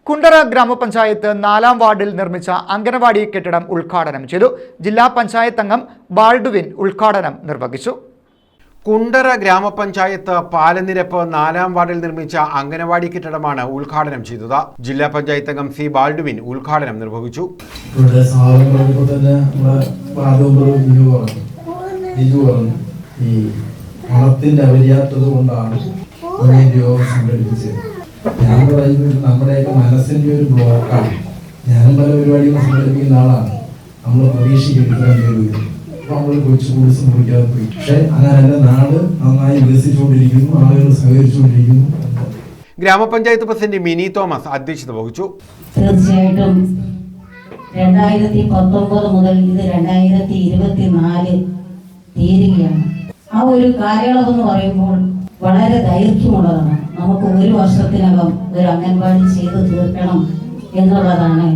കുണ്ടറ ഗ്രാമപഞ്ചായത്ത് 4-ാം വാർഡിൽ നിർമ്മിച്ച അംഗനവാടി കെട്ടിടം ഉദ്ഘാടനം ചെയ്തു. ജില്ലാ പഞ്ചായത്ത് അംഗം ബാൾഡുവിൻ ഉദ്ഘാടനം നിർവഹിച്ചു. കുണ്ടറ ഗ്രാമപഞ്ചായത്ത് പാലനിരപ്പ് 4-ാം വാർഡിൽ നിർമ്മിച്ച അംഗനവാടി കെട്ടിടമാണ് ഉദ്ഘാടനം ചെയ്തത്. ജില്ലാ പഞ്ചായത്ത് അംഗം സി ബാൾഡുവിൻ ഉദ്ഘാടനം നിർവഹിച്ചു. ഞാൻ പറയുന്നത് നമ്മുടെയൊക്കെ മനസ്സിന്റെ ഒരു ബ്ലോക്കാണ്. ഞാനും പല പരിപാടികളും സംഘടിപ്പിക്കുന്ന ആളാണ്. നമ്മൾ പ്രതീക്ഷിക്കുന്നത് നമ്മൾ കൊച്ചു കുടിച്ച് മുറിക്കാതെ പോയി. പക്ഷെ അങ്ങനെയല്ല, നാട് നന്നായി വികസിച്ചുകൊണ്ടിരിക്കുന്നു, ആളുകൾ സഹകരിച്ചുകൊണ്ടിരിക്കുന്നു. ഗ്രാമപഞ്ചായത്ത് പ്രസിഡന്റ് മിനി തോമസ് അധ്യക്ഷത വഹിച്ചു. തീർച്ചയായിട്ടും 2019 മുതൽ ഇത് 2024 തീരുകയാണ്. ആ ഒരു കാലയളവ് എന്ന് പറയുമ്പോൾ വളരെ ദൈർഘ്യമുള്ളതാണ്. നമുക്ക് 1 വർഷത്തിനകം ഒരു അംഗൻവാടി ചെയ്തു തീർക്കണം എന്നുള്ളതാണ്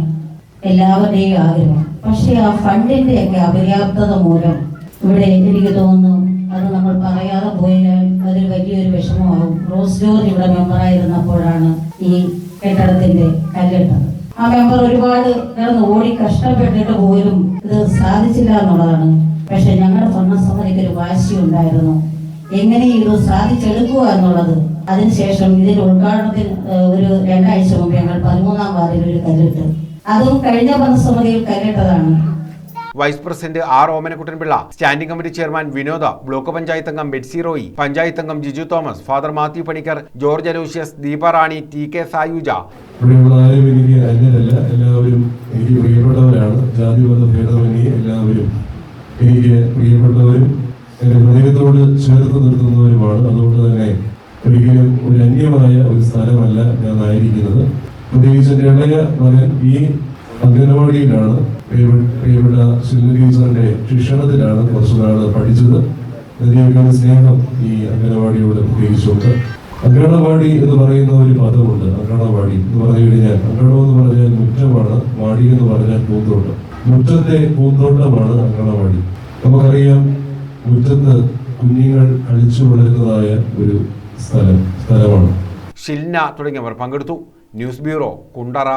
എല്ലാവരുടെയും ആഗ്രഹം. പക്ഷെ ആ ഫണ്ടിന്റെയൊക്കെ അപര്യാപ്തത മൂലം ഇവിടെ എനിക്ക് തോന്നുന്നു അത് നമ്മൾ പറയാതെ പോയാൽ അതൊരു വലിയൊരു വിഷമമാകും. റോസ് ജോർജ് ഇവിടെ മെമ്പറായിരുന്നപ്പോഴാണ് ഈ കെട്ടിടത്തിന്റെ കല്ലിട്ടത്. ആ മെമ്പർ ഒരുപാട് കിടന്ന് ഓടി കഷ്ടപ്പെട്ടിട്ട് പോലും ഇത് സാധിച്ചില്ല എന്നുള്ളതാണ്. പക്ഷെ ഞങ്ങളുടെ ഭരണസമിതിക്ക് ഒരു വാശിയുണ്ടായിരുന്നു, എങ്ങനെ ഇത് സാധിച്ചെടുക്കുക എന്നുള്ളത്. അതിനുശേഷം ഇതിന്റെ ഉദ്ഘാടനത്തിന് ഒരു 2 ആഴ്ച മുമ്പ് ഞങ്ങൾ 13-ാം വാർഡിൽ ഒരു കല്ലിട്ട്, അതും കഴിഞ്ഞ ഭരണസമിതിയിൽ കല്ലിട്ടതാണ്. Vice president R Omanakuttanpillai, standing committee chairman Vinoda, block panchayat അംഗം ബെറ്റ്സി റോയി, പഞ്ചായത്ത് അംഗം Jiju Thomas, father Mathew Panicker, George Aloysius, Deepa Rani, T K Sayuja. എല്ലാവരും എനിക്ക് പ്രിയപ്പെട്ടവരാണ്. ജാതിമത ഭേദമന്യേ എല്ലാവരും എനിക്ക് പ്രിയപ്പെട്ടവരും എന്റെ ഹൃദയത്തോട് ചേർത്ത് നിർത്തുന്നവരുമാണ്. അതുകൊണ്ട് തന്നെ ഒരിക്കലും ഒരു അന്യമായ ഒരു സ്ഥലമല്ല ഞാൻ ആയിരിക്കുന്നത്. പ്രത്യേകിച്ച് എന്റെ ഇളയ മകൻ ഈ അംഗനവാടിയിലാണ്, പ്രിയപ്പെട്ട ടീച്ചറിന്റെ ശിക്ഷണത്തിലാണ് കുറച്ചുനാൾ പഠിച്ചത്. അതിന്റെ സ്നേഹം ഈ അംഗനവാടിയോട് പ്രത്യേകിച്ചുണ്ട്. അങ്കണവാടി എന്ന് പറയുന്ന ഒരു പദമുണ്ട്. അങ്കണവാടി എന്ന് പറഞ്ഞു കഴിഞ്ഞാൽ, അങ്കണം എന്ന് പറഞ്ഞാൽ മുറ്റമാണ്, വാടി എന്ന് പറഞ്ഞാൽ പൂന്തോട്ടം. മുറ്റത്തെ പൂന്തോട്ടമാണ് അങ്കണവാടി. നമുക്കറിയാം, മുറ്റത്ത് കുഞ്ഞുങ്ങൾ കളിച്ചു വളരുന്നതായ ഒരു സ്ഥലമാണ്. ഷിൽന തുടങ്ങിയവർ പങ്കെടുത്തു. News bureau, Kundara.